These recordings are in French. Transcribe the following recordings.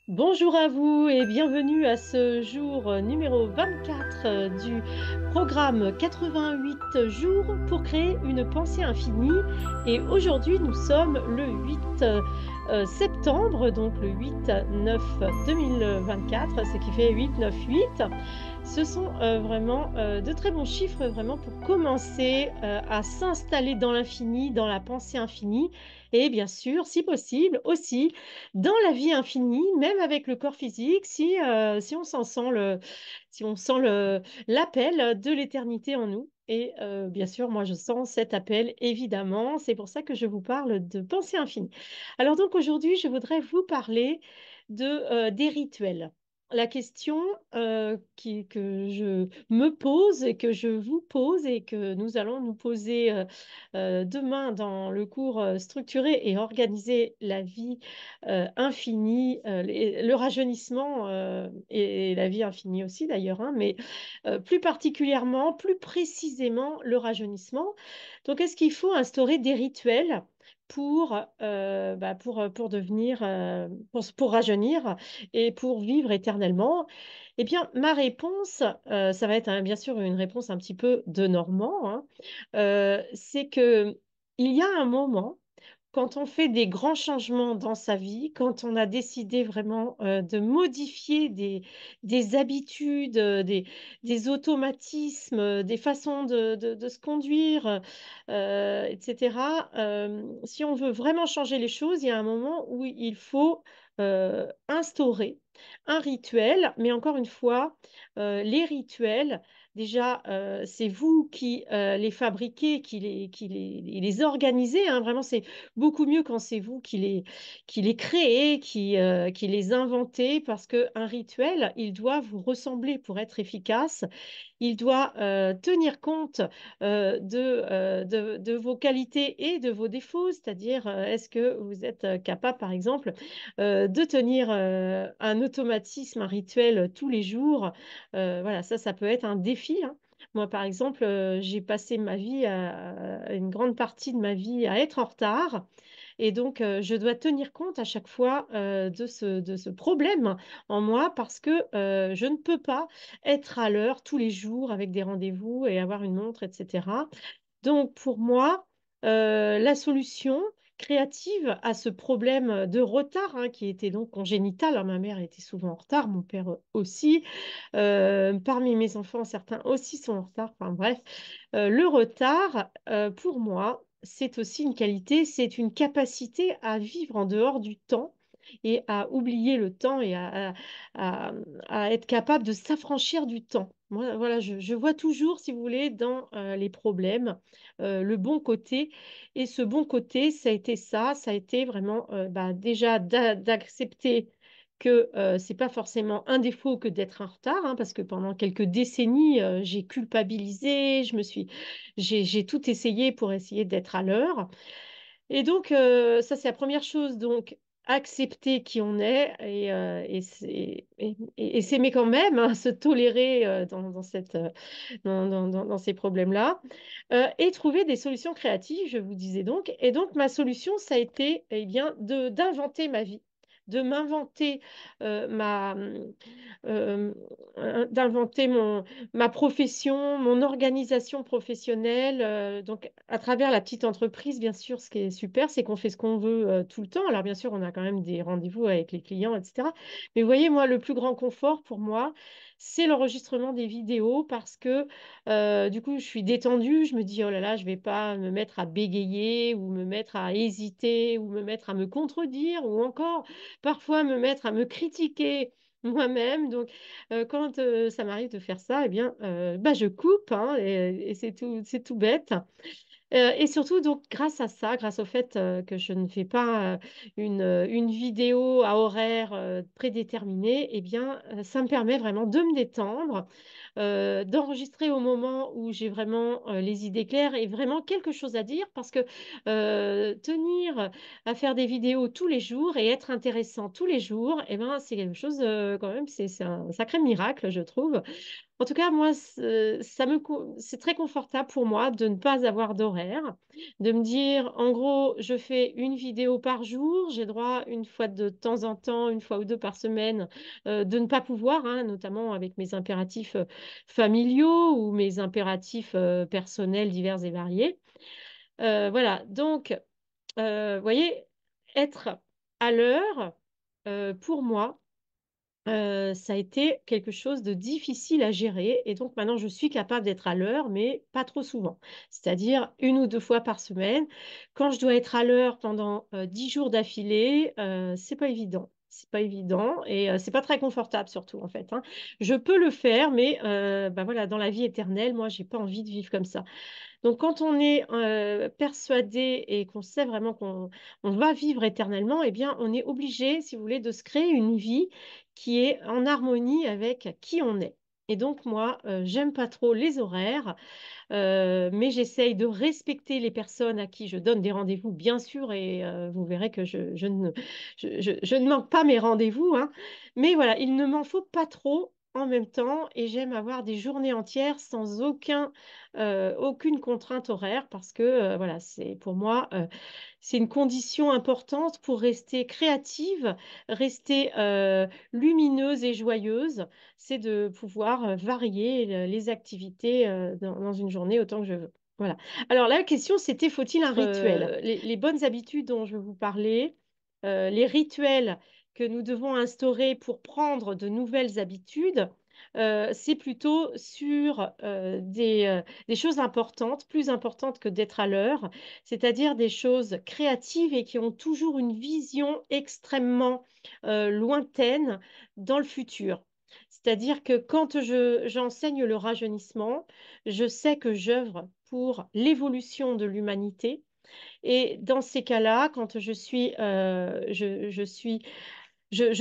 Bonjour à vous et bienvenue à ce jour numéro 24 du programme 88 jours pour créer une pensée infinie. Et aujourd'hui, nous sommes le 8 septembre, donc le 8-9 2024, ce qui fait 8-9-8. Ce sont vraiment de très bons chiffres vraiment pour commencer à s'installer dans l'infini, dans la pensée infinie et bien sûr, si possible, aussi dans la vie infinie, même avec le corps physique, si on s'en sent si on sent l'appel de l'éternité en nous. Et bien sûr, moi, je sens cet appel, évidemment. C'est pour ça que je vous parle de pensée infinie. Alors donc aujourd'hui, je voudrais vous parler des rituels. La question que je me pose et que je vous pose et que nous allons nous poser demain dans le cours structuré et organiser la vie infinie, le rajeunissement et la vie infinie aussi d'ailleurs, hein, mais plus particulièrement, plus précisément le rajeunissement. Donc, est-ce qu'il faut instaurer des rituels pour devenir, pour rajeunir et pour vivre éternellement? Eh bien, ma réponse, ça va être bien sûr une réponse un petit peu de Normand, hein, c'est que il y a un moment quand on fait des grands changements dans sa vie, quand on a décidé vraiment de modifier des habitudes, des automatismes, des façons de se conduire, etc., si on veut vraiment changer les choses, il y a un moment où il faut instaurer un rituel, mais encore une fois, les rituels, déjà, c'est vous qui les fabriquez, les organisez, hein, vraiment, c'est beaucoup mieux quand c'est vous qui les créez, qui les inventez, parce qu'un rituel, il doit vous ressembler pour être efficace. Il doit tenir compte de vos qualités et de vos défauts, c'est-à-dire est-ce que vous êtes capable, par exemple, de tenir un automatisme, un rituel tous les jours. Voilà, ça peut être un défi, hein. Moi, par exemple, j'ai passé une grande partie de ma vie à être en retard. Et donc, je dois tenir compte à chaque fois de ce problème en moi parce que je ne peux pas être à l'heure tous les jours avec des rendez-vous et avoir une montre, etc. Donc, pour moi, la solution créative à ce problème de retard, hein, qui était donc congénital, hein, ma mère était souvent en retard, mon père aussi, parmi mes enfants, certains aussi sont en retard, enfin bref, le retard, pour moi, c'est aussi une qualité, c'est une capacité à vivre en dehors du temps et à oublier le temps et à- à être capable de s'affranchir du temps. Moi, voilà, je vois toujours, si vous voulez, dans les problèmes, le bon côté. Et ce bon côté, ça a été vraiment déjà d'accepter que c'est pas forcément un défaut que d'être en retard, hein, parce que pendant quelques décennies, j'ai culpabilisé, j'ai tout essayé pour essayer d'être à l'heure. Et donc, ça, c'est la première chose. Donc, accepter qui on est et s'aimer quand même, hein, se tolérer dans ces problèmes-là, et trouver des solutions créatives, je vous disais donc. Et donc, ma solution, ça a été eh bien, d'inventer ma vie, de m'inventer ma, d'inventer ma profession, mon organisation professionnelle. Donc, à travers la petite entreprise, bien sûr, ce qui est super, c'est qu'on fait ce qu'on veut tout le temps. Alors, bien sûr, on a quand même des rendez-vous avec les clients, etc. Mais vous voyez, moi, le plus grand confort pour moi, c'est l'enregistrement des vidéos parce que du coup, je suis détendue. Je me dis, oh là là, je vais pas me mettre à bégayer ou me mettre à hésiter ou me mettre à me contredire ou encore parfois me mettre à me critiquer moi-même. Donc, quand ça m'arrive de faire ça, eh bien, je coupe, hein, et c'est tout bête. Et surtout, donc, grâce à ça, grâce au fait que je ne fais pas une vidéo à horaire prédéterminé, eh bien, ça me permet vraiment de me détendre, d'enregistrer au moment où j'ai vraiment les idées claires et vraiment quelque chose à dire parce que tenir à faire des vidéos tous les jours et être intéressant tous les jours, eh ben, c'est quelque chose quand même, c'est un sacré miracle, je trouve. En tout cas, moi, c'est très confortable pour moi de ne pas avoir d'horaire, de me dire, en gros, je fais une vidéo par jour, j'ai droit une fois de temps en temps, une fois ou deux par semaine, de ne pas pouvoir, hein, notamment avec mes impératifs familiaux ou mes impératifs personnels divers et variés. Voilà, donc, vous voyez, être à l'heure, pour moi, ça a été quelque chose de difficile à gérer. Et donc maintenant, je suis capable d'être à l'heure, mais pas trop souvent. C'est-à-dire une ou deux fois par semaine. Quand je dois être à l'heure pendant 10 jours d'affilée, c'est pas évident. C'est pas évident et c'est pas très confortable surtout en fait, hein. Je peux le faire, mais bah voilà, dans la vie éternelle, moi, j'ai pas envie de vivre comme ça. Donc, quand on est persuadé et qu'on sait vraiment qu'on va vivre éternellement, eh bien, on est obligé, si vous voulez, de se créer une vie qui est en harmonie avec qui on est. Et donc, moi, j'aime pas trop les horaires. Mais j'essaye de respecter les personnes à qui je donne des rendez-vous, bien sûr, et vous verrez que je ne manque pas mes rendez-vous, hein. Mais voilà, il ne m'en faut pas trop en même temps, et j'aime avoir des journées entières sans aucune contrainte horaire, parce que voilà, c'est pour moi, c'est une condition importante pour rester créative, rester lumineuse et joyeuse, c'est de pouvoir varier les activités dans une journée autant que je veux. Voilà. Alors la question, c'était, faut-il un rituel? Les bonnes habitudes dont je vous parlais, les rituels que nous devons instaurer pour prendre de nouvelles habitudes, c'est plutôt sur des choses importantes, plus importantes que d'être à l'heure, c'est-à-dire des choses créatives et qui ont toujours une vision extrêmement lointaine dans le futur. C'est-à-dire que quand j'enseigne le rajeunissement, je sais que j'œuvre pour l'évolution de l'humanité. Et dans ces cas-là, quand je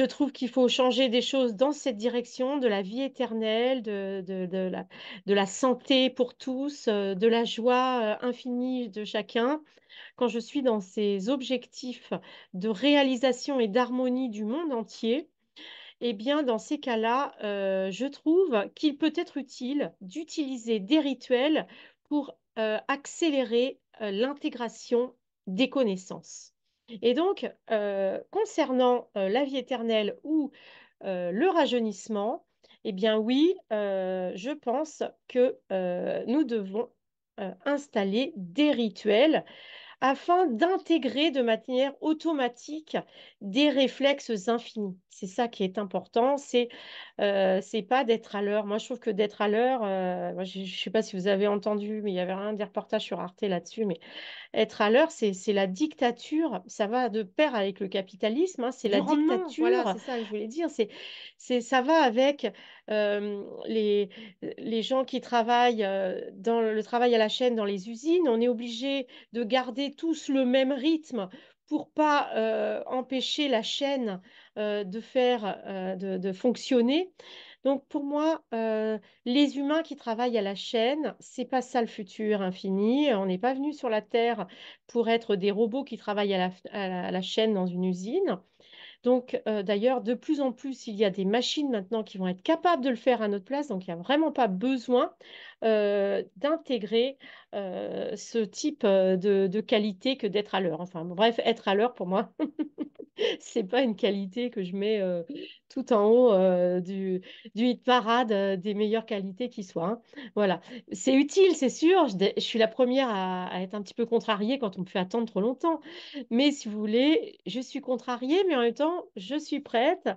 trouve qu'il faut changer des choses dans cette direction, de la vie éternelle, de la santé pour tous, de la joie infinie de chacun. Quand je suis dans ces objectifs de réalisation et d'harmonie du monde entier, eh bien, dans ces cas-là, je trouve qu'il peut être utile d'utiliser des rituels pour accélérer l'intégration des connaissances. Et donc, concernant la vie éternelle ou le rajeunissement, eh bien oui, je pense que nous devons installer des rituels afin d'intégrer de manière automatique des réflexes infinis. C'est ça qui est important, c'est pas d'être à l'heure. Moi, je trouve que d'être à l'heure, moi, je ne sais pas si vous avez entendu, mais il y avait un des reportages sur Arte là-dessus, mais être à l'heure, c'est la dictature. Ça va de pair avec le capitalisme, hein, c'est Du la rendement, voilà, dictature. c'est ça que je voulais dire. Ça va avec euh, les, les gens qui travaillent dans le travail à la chaîne dans les usines. On est obligé de garder tous le même rythme pour pas empêcher la chaîne de fonctionner. Donc pour moi, les humains qui travaillent à la chaîne, c'est pas ça le futur infini. On n'est pas venu sur la Terre pour être des robots qui travaillent à la chaîne dans une usine. Donc, d'ailleurs, de plus en plus, il y a des machines maintenant qui vont être capables de le faire à notre place. Donc, il n'y a vraiment pas besoin d'intégrer ce type de qualité que d'être à l'heure. Enfin, bref, être à l'heure, pour moi, c'est pas une qualité que je mets tout en haut du hit parade des meilleures qualités qui soient, hein. Voilà. C'est utile, c'est sûr. Je suis la première à être un petit peu contrariée quand on me fait attendre trop longtemps. Mais si vous voulez, je suis contrariée, mais en même temps, je suis prête.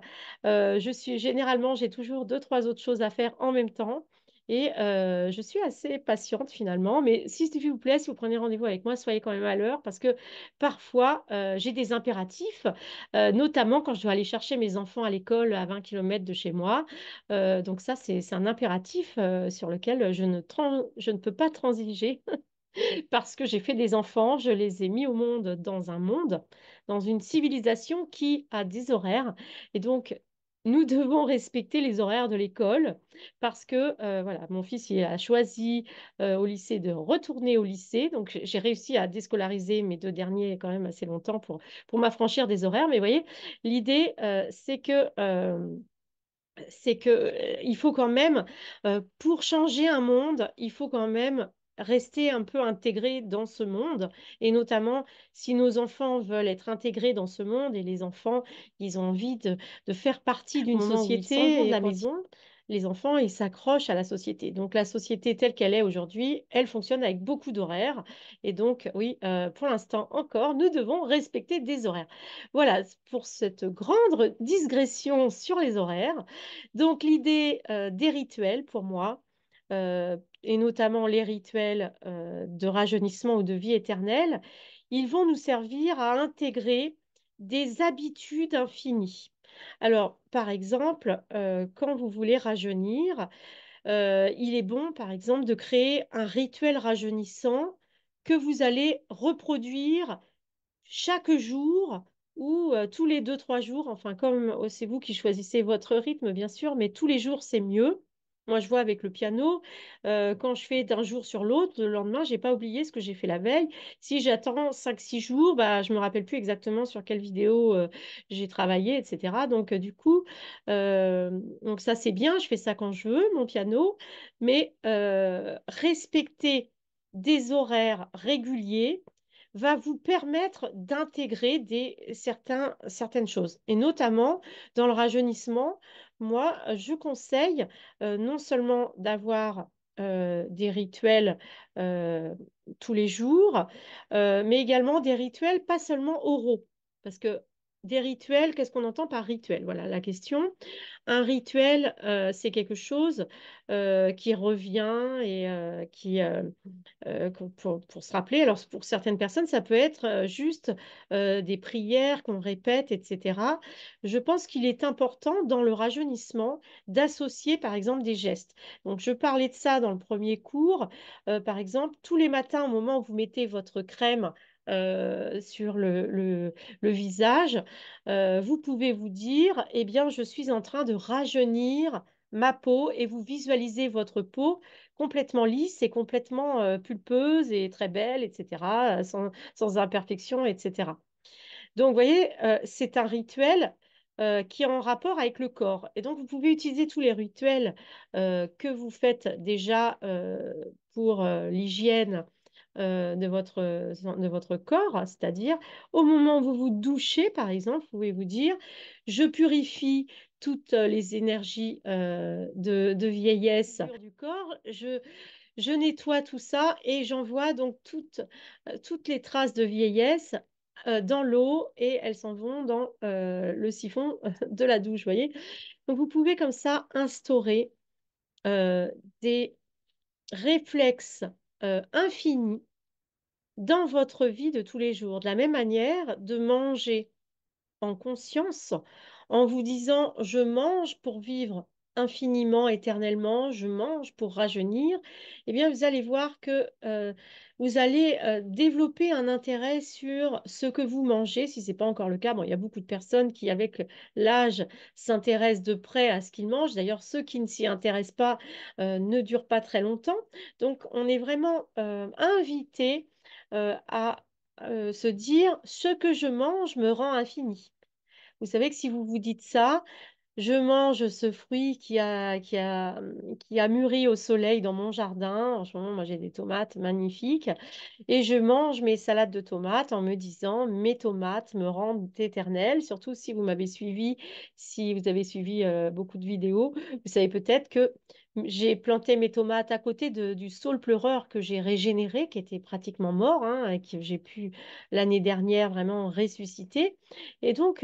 Généralement, j'ai toujours deux, trois autres choses à faire en même temps. Et je suis assez patiente finalement. Mais s'il vous plaît, si vous prenez rendez-vous avec moi, soyez quand même à l'heure parce que parfois, j'ai des impératifs, notamment quand je dois aller chercher mes enfants à l'école à 20 kilomètres de chez moi. Donc ça, c'est un impératif sur lequel je ne peux pas transiger parce que j'ai fait des enfants, je les ai mis au monde, dans une civilisation qui a des horaires. Et donc, nous devons respecter les horaires de l'école parce que, voilà, mon fils, il a choisi au lycée de retourner au lycée. Donc, j'ai réussi à déscolariser mes deux derniers quand même assez longtemps pour m'affranchir des horaires. Mais vous voyez, l'idée, c'est que c'est que il faut quand même, pour changer un monde, il faut quand même rester un peu intégré dans ce monde. Et notamment, si nos enfants veulent être intégrés dans ce monde, et les enfants, ils ont envie de faire partie Au d'une moment où ils s'en vont société, de et la quand maison. les enfants, ils s'accrochent à la société. Donc la société telle qu'elle est aujourd'hui, elle fonctionne avec beaucoup d'horaires. Et donc, oui, pour l'instant encore, nous devons respecter des horaires. Voilà, pour cette grande digression sur les horaires. Donc l'idée des rituels pour moi, et notamment les rituels de rajeunissement ou de vie éternelle, ils vont nous servir à intégrer des habitudes infinies. Alors, par exemple, quand vous voulez rajeunir, il est bon, par exemple, de créer un rituel rajeunissant que vous allez reproduire chaque jour ou tous les 2, 3 jours, enfin comme c'est vous qui choisissez votre rythme, bien sûr, mais tous les jours, c'est mieux. Moi, je vois avec le piano, quand je fais d'un jour sur l'autre, le lendemain, j'ai pas oublié ce que j'ai fait la veille. Si j'attends 5, 6 jours, bah, je me rappelle plus exactement sur quelle vidéo j'ai travaillé, etc. Donc, du coup, donc ça, c'est bien, je fais ça quand je veux, mon piano, mais respecter des horaires réguliers va vous permettre d'intégrer certaines choses. Et notamment, dans le rajeunissement, moi, je conseille non seulement d'avoir des rituels euh, tous les jours, mais également des rituels pas seulement oraux. Parce que des rituels, qu'est-ce qu'on entend par rituel? Voilà la question. Un rituel, c'est quelque chose qui revient et pour se rappeler. Alors, pour certaines personnes, ça peut être juste des prières qu'on répète, etc. Je pense qu'il est important dans le rajeunissement d'associer, par exemple, des gestes. Donc, je parlais de ça dans le premier cours. Par exemple, tous les matins, au moment où vous mettez votre crème, sur le visage, vous pouvez vous dire, eh bien, je suis en train de rajeunir ma peau et vous visualisez votre peau complètement lisse et complètement pulpeuse et très belle, etc., sans imperfection, etc. Donc, vous voyez, c'est un rituel qui est en rapport avec le corps. Et donc, vous pouvez utiliser tous les rituels que vous faites déjà pour l'hygiène de votre corps, c'est-à-dire au moment où vous vous douchez, par exemple, vous pouvez vous dire, je purifie toutes les énergies de vieillesse du corps, je nettoie tout ça et j'envoie donc toutes les traces de vieillesse dans l'eau et elles s'en vont dans le siphon de la douche, vous voyez. Donc vous pouvez comme ça instaurer des réflexes infinis dans votre vie de tous les jours. De la même manière, de manger en conscience, en vous disant, je mange pour vivre infiniment, éternellement, je mange pour rajeunir, eh bien, vous allez voir que vous allez développer un intérêt sur ce que vous mangez, si ce n'est pas encore le cas. Bon, il y a beaucoup de personnes qui, avec l'âge, s'intéressent de près à ce qu'ils mangent. D'ailleurs, ceux qui ne s'y intéressent pas ne durent pas très longtemps. Donc, on est vraiment invité à se dire, ce que je mange me rend infini. Vous savez que si vous vous dites ça, je mange ce fruit qui a mûri au soleil dans mon jardin. En ce moment, moi, j'ai des tomates magnifiques. Et je mange mes salades de tomates en me disant, mes tomates me rendent éternelle. Surtout si vous m'avez suivi, si vous avez suivi beaucoup de vidéos, vous savez peut-être que j'ai planté mes tomates à côté du saule pleureur que j'ai régénéré, qui était pratiquement mort, hein, et que j'ai pu l'année dernière vraiment ressusciter. Et donc,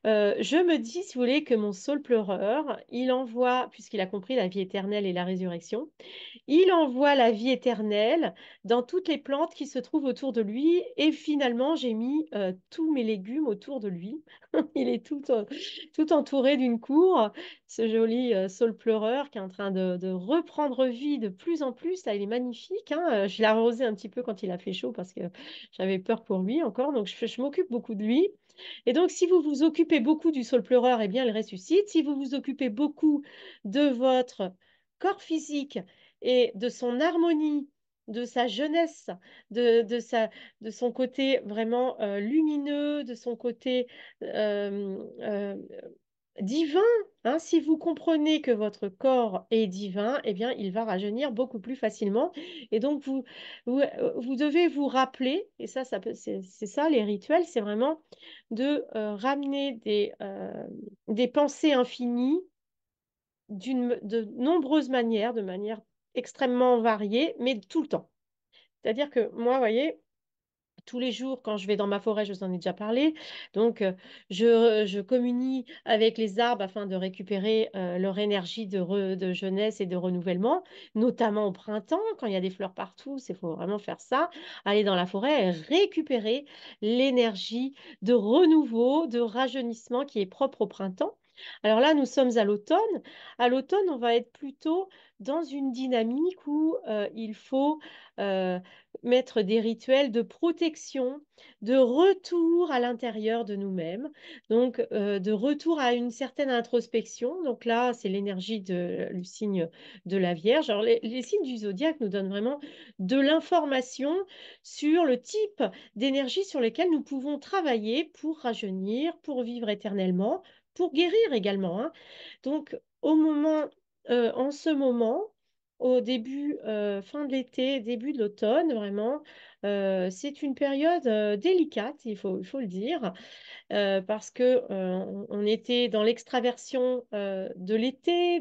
je me dis, si vous voulez, que mon saule pleureur, il envoie, puisqu'il a compris la vie éternelle et la résurrection, il envoie la vie éternelle dans toutes les plantes qui se trouvent autour de lui. Et finalement, j'ai mis tous mes légumes autour de lui. Il est tout entouré d'une cour, ce joli saule pleureur qui est en train de reprendre vie de plus en plus. Là, il est magnifique, hein. Je l'ai arrosé un petit peu quand il a fait chaud parce que j'avais peur pour lui encore. Donc, je m'occupe beaucoup de lui. Et donc, si vous vous occupez beaucoup du saule pleureur, eh bien, il ressuscite. Si vous vous occupez beaucoup de votre corps physique et de son harmonie, de sa jeunesse, de, de sa, de son côté vraiment lumineux, de son côté euh, euh, divin, hein. Si vous comprenez que votre corps est divin, eh bien, il va rajeunir beaucoup plus facilement. Et donc, vous devez vous rappeler, et c'est ça, les rituels, c'est vraiment de ramener des pensées infinies de nombreuses manières, de manière extrêmement variée, mais tout le temps. C'est-à-dire que moi, vous voyez, tous les jours, quand je vais dans ma forêt, je vous en ai déjà parlé, donc je communie avec les arbres afin de récupérer leur énergie de jeunesse et de renouvellement, notamment au printemps, quand il y a des fleurs partout, il faut vraiment faire ça, aller dans la forêt et récupérer l'énergie de renouveau, de rajeunissement qui est propre au printemps. Alors là, nous sommes à l'automne. À l'automne, on va être plutôt dans une dynamique où il faut euh, mettre des rituels de protection, de retour à l'intérieur de nous-mêmes, donc de retour à une certaine introspection. Donc là, c'est l'énergie du signe de la Vierge. Alors les signes du zodiaque nous donnent vraiment de l'information sur le type d'énergie sur lesquelles nous pouvons travailler pour rajeunir, pour vivre éternellement, pour guérir également, hein. Donc, en ce moment, au début, fin de l'été, début de l'automne, vraiment, c'est une période délicate, il faut le dire, parce que on était dans l'extraversion de l'été,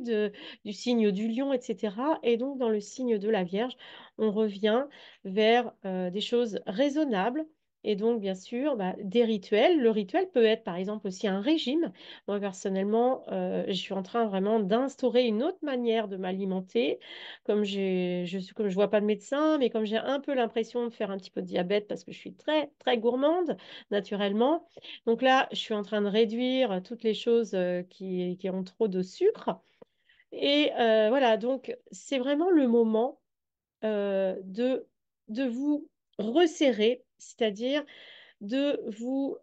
du signe du lion, etc. Et donc, dans le signe de la Vierge, on revient vers des choses raisonnables. Et donc, bien sûr, bah, des rituels. Le rituel peut être, par exemple, aussi un régime. Moi, personnellement, je suis en train vraiment d'instaurer une autre manière de m'alimenter. Comme je vois pas de médecin, mais comme j'ai un peu l'impression de faire un petit peu de diabète parce que je suis très, très gourmande, naturellement. Donc là, je suis en train de réduire toutes les choses qui ont trop de sucre. Et voilà, donc c'est vraiment le moment de vous resserrer, c'est-à-dire de vous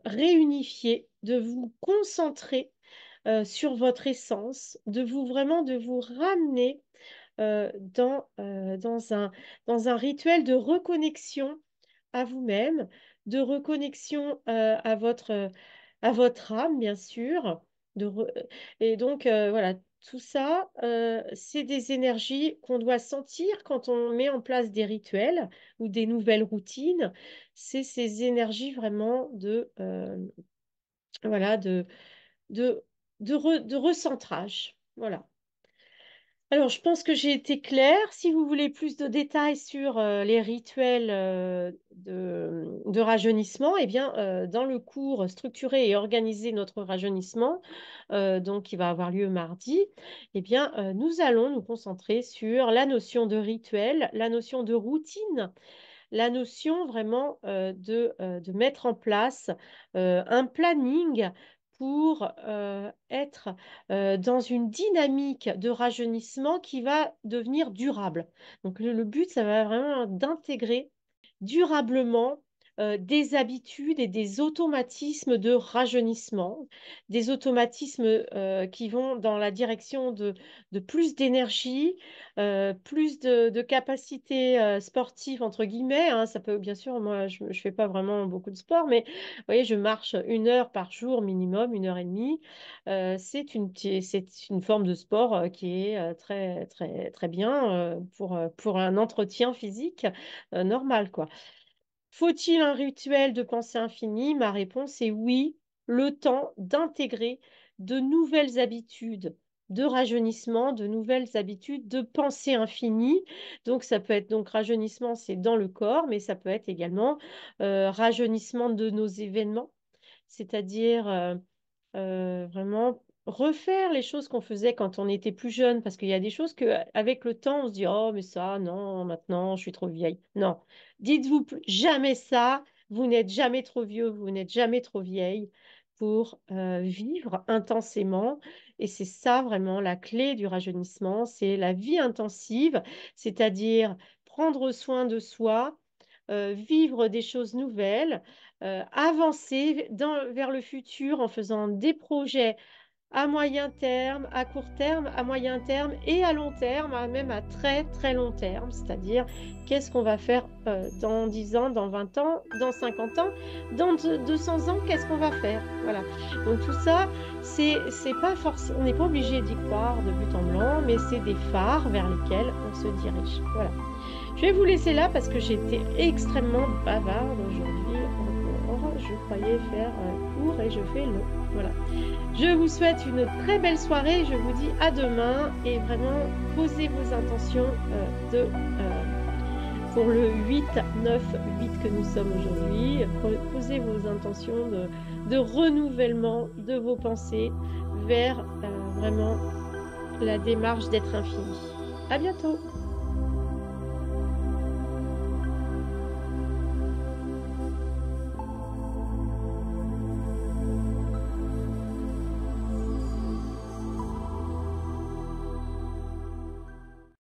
réunifier, de vous concentrer sur votre essence, de vous ramener dans un rituel de reconnexion à vous-même, de reconnexion à votre âme, bien sûr. Et donc, voilà, tout ça, c'est des énergies qu'on doit sentir quand on met en place des rituels ou des nouvelles routines. C'est ces énergies vraiment voilà, de, de recentrage. Voilà. Alors, je pense que j'ai été claire. Si vous voulez plus de détails sur les rituels de rajeunissement, eh bien, dans le cours Structurer et organiser notre rajeunissement, donc qui va avoir lieu mardi, eh bien, nous allons nous concentrer sur la notion de rituel, la notion de routine, la notion vraiment de mettre en place un planning pour être dans une dynamique de rajeunissement qui va devenir durable. Donc le but, ça va vraiment d'intégrer durablement des habitudes et des automatismes de rajeunissement, des automatismes qui vont dans la direction de plus d'énergie, plus de capacités sportives, entre guillemets, hein. Ça peut, bien sûr, moi, je ne fais pas vraiment beaucoup de sport, mais vous voyez, je marche 1 heure par jour minimum, 1 heure et demie. C'est une forme de sport qui est très, très, très bien pour un entretien physique normal, quoi. Faut-il un rituel de pensée infinie? Ma réponse est oui, le temps d'intégrer de nouvelles habitudes de rajeunissement, de nouvelles habitudes de pensée infinie. Donc ça peut être donc rajeunissement, c'est dans le corps, mais ça peut être également rajeunissement de nos événements, c'est-à-dire vraiment refaire les choses qu'on faisait quand on était plus jeune, parce qu'il y a des choses que avec le temps, on se dit, oh, mais ça, non, maintenant, je suis trop vieille. Non, dites-vous jamais ça. Vous n'êtes jamais trop vieux, vous n'êtes jamais trop vieille pour vivre intensément. Et c'est ça vraiment la clé du rajeunissement, c'est la vie intensive, c'est-à-dire prendre soin de soi, vivre des choses nouvelles, avancer vers le futur en faisant des projets à moyen terme, à court terme, à moyen terme et à long terme, même à très très long terme. C'est-à-dire, qu'est-ce qu'on va faire dans 10 ans, dans 20 ans, dans 50 ans, dans 200 ans, qu'est-ce qu'on va faire? Voilà. Donc tout ça, c'est pas forcément, on n'est pas obligé d'y croire de but en blanc, mais c'est des phares vers lesquels on se dirige. Voilà. Je vais vous laisser là parce que j'ai été extrêmement bavarde aujourd'hui encore. Je croyais faire court et je fais long. Voilà. Je vous souhaite une très belle soirée. Je vous dis à demain et vraiment posez vos intentions pour le 8, 9, 8 que nous sommes aujourd'hui. Posez vos intentions de renouvellement de vos pensées vers vraiment la démarche d'être infini. À bientôt.